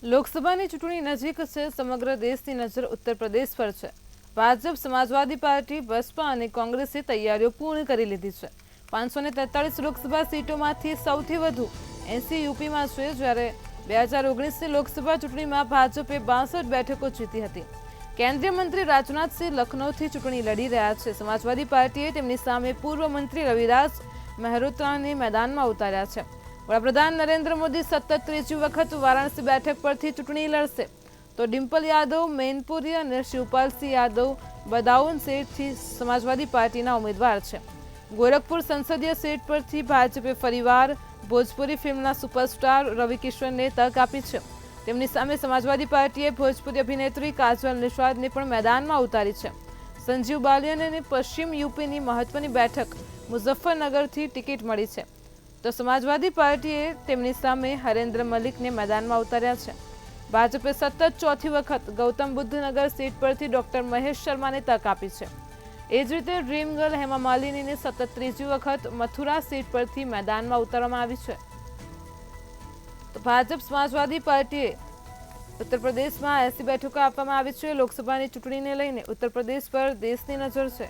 લોકસભાની ચૂંટણી નજીક છે. સમગ્ર દેશની નજર ઉત્તર પ્રદેશ પર છે. ભાજપ, સમાજવાદી પાર્ટી, બસપા અને કોંગ્રેસે તૈયારીઓ પૂર્ણ કરી લીધી છે. 543 લોકસભા સીટોમાંથી સૌથી વધુ 80 યુપીમાં છે, જ્યારે 2019ની લોકસભા ચૂંટણીમાં ભાજપે 62 બેઠકો જીતી હતી. કેન્દ્રીય મંત્રી રાજનાથસિંહ લખનૌથી ચૂંટણી લડી રહ્યા છે. સમાજવાદી પાર્ટીએ તેમની સામે પૂર્વ મંત્રી રવિરાજ મહેરોત્રાને મેદાનમાં ઉતાર્યા છે. વડાપ્રધાન નરેન્દ્ર મોદી સતત ત્રીજી વખત વારાણસી બેઠક પરથી ચૂંટણી લડશે, તો ડિમ્પલ યાદવ મેનપુરી અને શિવપાલસિંહ યાદવ બદાઉન સીટથી સમાજવાદી પાર્ટીના ઉમેદવાર છે. ગોરખપુર સંસદીય સીટ પરથી ભાજપે ફરીવાર ભોજપુરી ફિલ્મના સુપરસ્ટાર રવિ કિશનને તક આપી છે. તેમની સામે સમાજવાદી પાર્ટીએ ભોજપુરી અભિનેત્રી કાજલ નિષાદને પણ મેદાનમાં ઉતારી છે. સંજીવ બાલિયાનને પશ્ચિમ યુપીની મહત્વની બેઠક મુઝફ્ફરનગરથી ટિકિટ મળી છે, તો સમાજવાદી પાર્ટીએ તેમની સામે હરેન્દ્ર મલિકને મેદાનમાં ઉતાર્યા છે. ભાજપે સતત ચોથી વખત ગૌતમ બુદ્ધનગર સીટ પરથી ડોક્ટર મહેશ શર્માને તક આપી છે. એ જ રીતે ડ્રીમ ગર્લ હેમા માલિનીને સતત ત્રીજી વખત મથુરા સીટ પરથી મેદાનમાં ઉતારવામાં આવી છે. તો ભાજપ, સમાજવાદી પાર્ટીએ ઉત્તર પ્રદેશમાં 80 બેઠકો આપવામાં આવી છે. લોકસભાની ચૂંટણીને લઈને ઉત્તર પ્રદેશ પર દેશની નજર છે.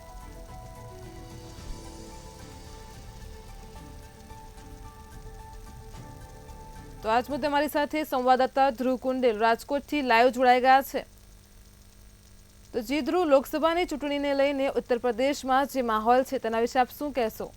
તો આજ મુદ્દે અમારી સાથે સંવાદદાતા ધ્રુવ કુંડેલ રાજકોટથી લાઈવ જોડાઈ ગયા છે. તો જી ધ્રુવ, લોકસભાની ચૂંટણીને લઈને ઉત્તર પ્રદેશમાં જે માહોલ છે તેના વિશે આપ શું કહેશો?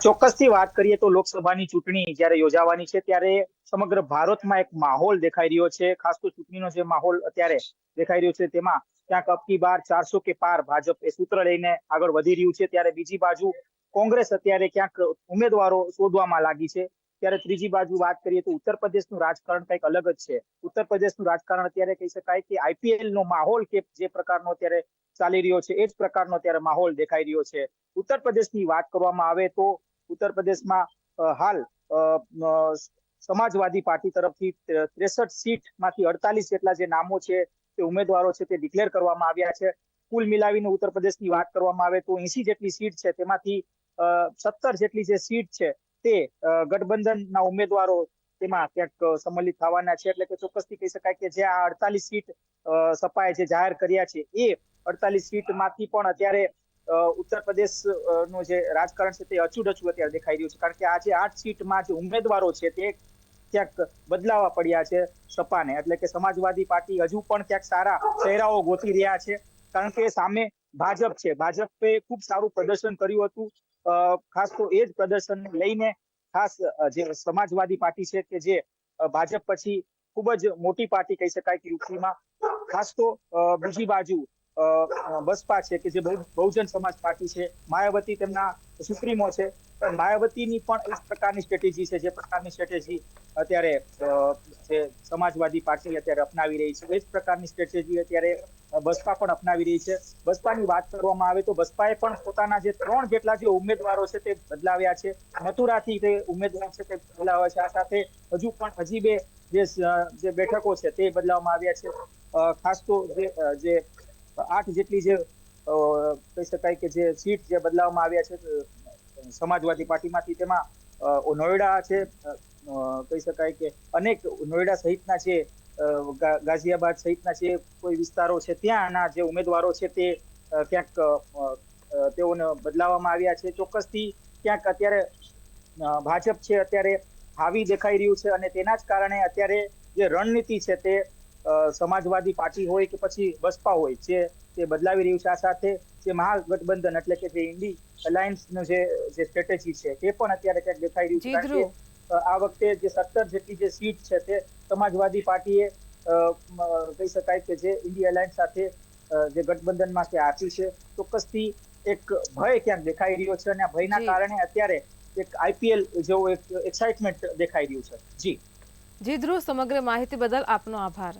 ચોક્કસથી વાત કરીએ તો લોકસભાની ચૂંટણી જ્યારે યોજાવાની છે ત્યારે સમગ્ર ભારતમાં એક માહોલ દેખાઈ રહ્યો છે. ખાસ તો ચૂંટણીનો જે માહોલ અત્યારે દેખાઈ રહ્યો છે તેમાં ક્યાંક અબકી બાર 400 કે પાર ભાજપ એ સૂત્ર લઈને આગળ વધી રહ્યું છે, ત્યારે બીજી બાજુ કોંગ્રેસ અત્યારે ક્યાંક ઉમેદવારો શોધવામાં લાગી છે. ત્યારે ત્રીજી બાજુ વાત કરીએ તો ઉત્તર પ્રદેશનું રાજકારણ કંઈક અલગ જ છે. ઉત્તર પ્રદેશનું રાજકારણ અત્યારે કહી શકાય કે આઈપીએલ નો માહોલ કે જે પ્રકારનો અત્યારે ચાલી રહ્યો છે એ જ પ્રકારનો અત્યારે માહોલ દેખાઈ રહ્યો છે. ઉત્તર પ્રદેશની વાત કરવામાં આવે તો ઉત્તર પ્રદેશમાં હાલ સમાજવાદી પાર્ટી તરફથી 63 સીટમાંથી 48 જેટલા જે નામો છે તે ઉમેદવારો છે તે ડિક્લેર કરવામાં આવ્યા છે. કુલ મિલાવીને ઉત્તર પ્રદેશની વાત કરવામાં આવે તો 80 જેટલી સીટ છે, તેમાંથી 17 જેટલી જે સીટ છે તે ગઠબંધનના ઉમેદવારો તેમાં ક્યાંક સંમલિત થવાના છે. એટલે કે ચોક્કસથી કહી શકાય કે જે આ 48 સીટ સપાએ જે જાહેર કર્યા છે એ 48 સીટમાંથી પણ અત્યારે ઉત્તર પ્રદેશ નું જે રાજકારણ છે તે અચૂડછું અત્યારે દેખાઈ રહ્યું છે. કારણ કે આ જે 8 સીટમાં જે ઉમેદવારો છે તે ક્યાંક બદલાવા પડ્યા છે સપાને. એટલે કે સમાજવાદી પાર્ટી હજુ પણ ક્યાંક સારા ચહેરાઓ ગોતી રહ્યા છે, કારણ કે સામે ભાજપ છે. ભાજપે ખૂબ સારું પ્રદર્શન કર્યું હતું. ખાસ તો એ જ પ્રદર્શનને લઈને ખાસ જે સમાજવાદી પાર્ટી છે કે જે ભાજપ પછી ખૂબ જ મોટી પાર્ટી કહી શકાય કે યુપીમાં, ખાસ તો બીજી બાજુ બસપા છે કે જે બહુજન સમાજ પાર્ટી છે, માયાવતી તેમના સુપ્રીમો છે. માયાવતીની પણ એક પ્રકારની સ્ટ્રેટેજી છે, જે પ્રકારની સ્ટ્રેટેજી અત્યારે જે સમાજવાદી પાર્ટી અત્યારે અપનાવી રહી છે એ જ પ્રકારની સ્ટ્રેટેજી અત્યારે બસપા પણ અપનાવી રહી છે. બસપાની વાત કરવામાં આવે તો બસપાએ પણ પોતાના જે 3 જેટલા જે ઉમેદવારો છે તે બદલાવ્યા છે. મથુરાથી તે ઉમેદવાર છે તે બદલાવ્યા છે. આ સાથે હજી બે જે બેઠકો છે તે બદલાવવામાં આવ્યા છે. ખાસ તો જે 8 જેટલી જે કહી શકાય કે જે સીટ જે બદલાવવામાં આવ્યા છે સમાજવાદી પાર્ટીમાંથી, તેમાં નોઈડા છે, કહી શકાય કે અનેક નોઈડા સહિતના જે ગાઝિયાબાદ સહિતના જે કોઈ વિસ્તારો છે ત્યાંના જે ઉમેદવારો છે તે ક્યાંક તેઓને બદલાવવામાં આવ્યા છે. ચોક્કસથી ક્યાંક અત્યારે ભાજપ છે અત્યારે હાવી દેખાઈ રહ્યું છે, અને તેના જ કારણે અત્યારે જે રણનીતિ છે તે સમાજવાદી પાર્ટી હોય કે પછી બસપા હોય તે બદલાવી રહ્યું છે. આ સાથે જે મહાગઠબંધન એટલે કે જે ઇન્ડી અલાયન્સનું જે સ્ટ્રેટેજી છે તે પણ અત્યારે ક્યાંક દેખાઈ રહ્યું છે. કારણ કે આ વખતે જે 17 જેટલી જે સીટ છે તે સમાજવાદી પાર્ટીએ કહી શકાય કે જે ઇન્ડી અલાયન્સ સાથે જે ગઠબંધનમાં તે આપી છે. ચોક્કસથી એક ભય ક્યાંક દેખાઈ રહ્યો છે, અને આ ભયના કારણે અત્યારે એક આઈપીએલ જેવું એક એક્સાઇટમેન્ટ દેખાઈ રહ્યું છે. જી ધ્રુવ, સમગ્ર માહિતી બદલ આપનો આભાર.